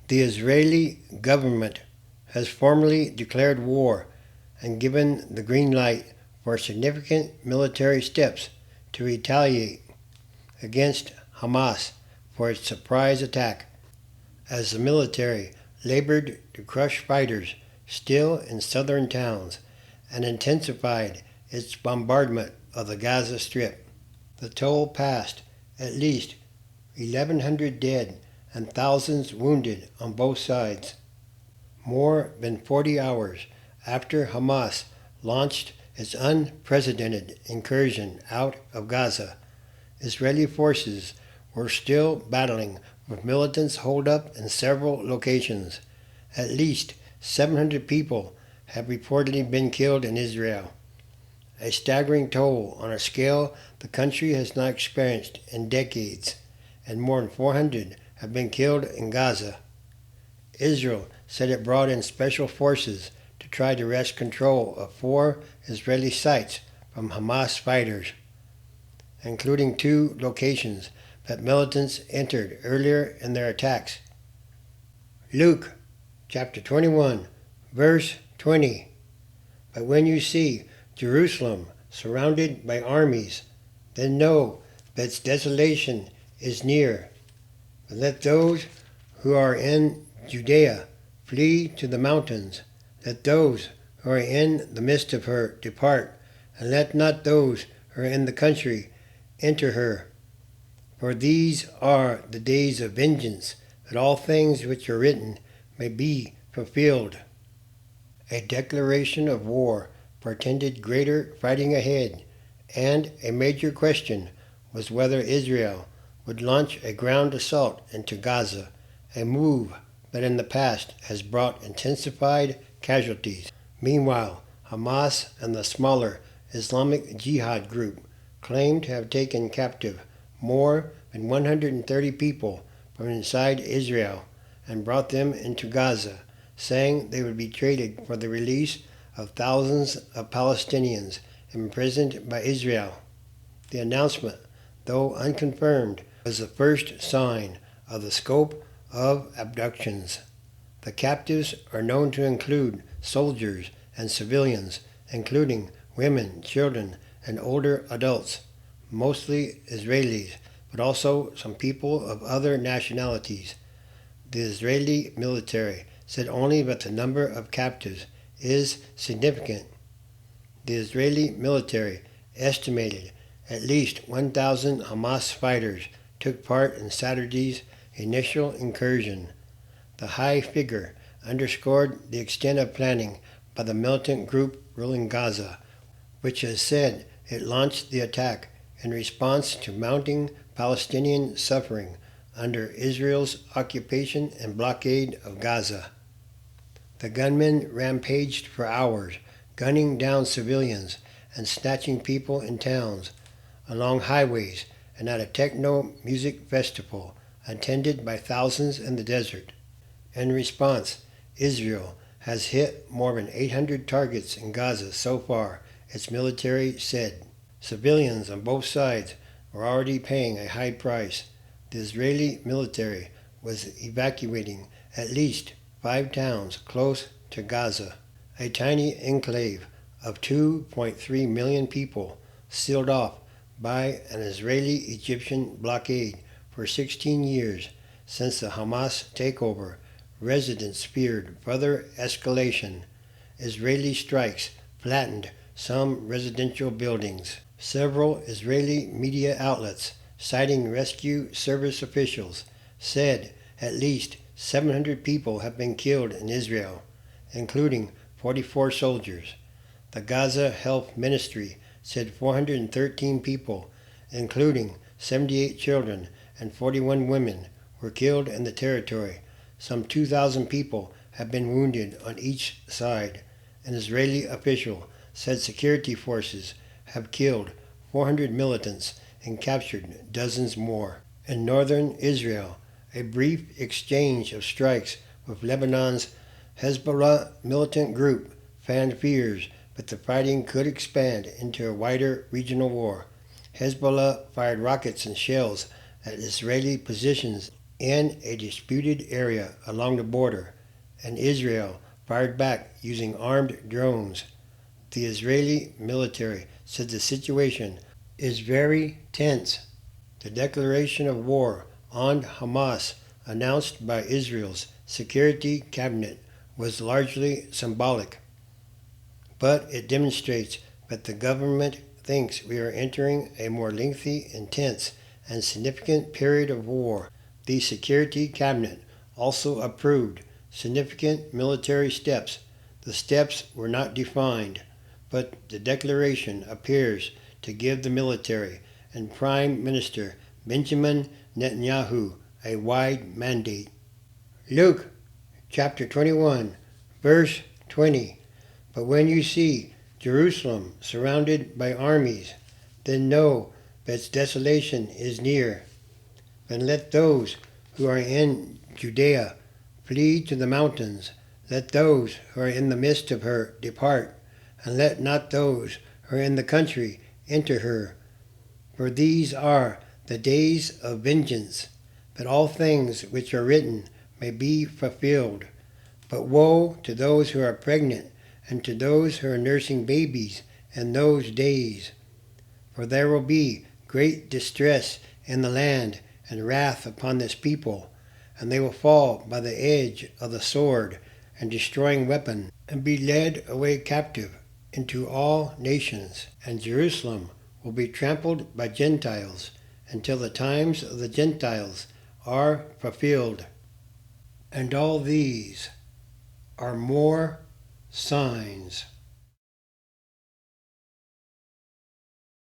The Israeli government has formally declared war and given the green light for significant military steps to retaliate against Hamas for its surprise attack, as the military labored to crush fighters still in southern towns and intensified its bombardment of the Gaza Strip. The toll passed at least 1,100 dead and thousands wounded on both sides. More than 40 hours after Hamas launched its unprecedented incursion out of Gaza, Israeli forces were still battling with militants holed up in several locations. At least 700 people have reportedly been killed in Israel, a staggering toll on a scale the country has not experienced in decades, and more than 400 have been killed in Gaza. Israel said it brought in special forces to try to wrest control of 4 Israeli sites from Hamas fighters, including 2 locations that militants entered earlier in their attacks. Luke chapter 21, verse 20. But when you see Jerusalem surrounded by armies, then know that its desolation is near. But let those who are in Judea flee to the mountains. Let those who are in the midst of her depart, and let not those who are in the country enter her. For these are the days of vengeance, that all things which are written may be fulfilled. A declaration of war portended greater fighting ahead, and a major question was whether Israel would launch a ground assault into Gaza, a move that in the past has brought intensified casualties. Meanwhile, Hamas and the smaller Islamic Jihad group claimed to have taken captive more than 130 people from inside Israel and brought them into Gaza, saying they would be traded for the release of thousands of Palestinians imprisoned by Israel. The announcement, though unconfirmed, was the first sign of the scope of abductions. The captives are known to include soldiers and civilians, including women, children, and older adults, mostly Israelis, but also some people of other nationalities. The Israeli military said only that the number of captives is significant. The Israeli military estimated at least 1,000 Hamas fighters took part in Saturday's initial incursion. The high figure underscored the extent of planning by the militant group ruling Gaza, which has said it launched the attack in response to mounting Palestinian suffering under Israel's occupation and blockade of Gaza. The gunmen rampaged for hours, gunning down civilians and snatching people in towns, along highways, and at a techno music festival attended by thousands in the desert. In response, Israel has hit more than 800 targets in Gaza so far, its military said. Civilians on both sides were already paying a high price. The Israeli military was evacuating at least 5 towns close to Gaza, a tiny enclave of 2.3 million people sealed off by an Israeli-Egyptian blockade for 16 years since the Hamas takeover. Residents feared further escalation. Israeli strikes flattened some residential buildings. Several Israeli media outlets, citing rescue service officials, said at least 700 people have been killed in Israel, including 44 soldiers. The Gaza Health Ministry said 413 people, including 78 children and 41 women, were killed in the territory. Some 2,000 people have been wounded on each side. An Israeli official said security forces have killed 400 militants and captured dozens more. In northern Israel, a brief exchange of strikes with Lebanon's Hezbollah militant group fanned fears that the fighting could expand into a wider regional war. Hezbollah fired rockets and shells at Israeli positions in a disputed area along the border, and Israel fired back using armed drones. The Israeli military said the situation is very tense. The declaration of war on Hamas announced by Israel's Security Cabinet was largely symbolic, but it demonstrates that the government thinks we are entering a more lengthy, intense, and significant period of war. The Security Cabinet also approved significant military steps. The steps were not defined, but the declaration appears to give the military and Prime Minister Benjamin Netanyahu a wide mandate. Luke chapter 21, verse 20. But when you see Jerusalem surrounded by armies, then know that its desolation is near. Then let those who are in Judea flee to the mountains. Let those who are in the midst of her depart, and let not those who are in the country enter her. For these are the days of vengeance, that all things which are written may be fulfilled. But woe to those who are pregnant, and to those who are nursing babies in those days. For there will be great distress in the land, and wrath upon this people, and they will fall by the edge of the sword and destroying weapon, and be led away captive into all nations. And Jerusalem will be trampled by Gentiles, until the times of the Gentiles are fulfilled. And all these are more signs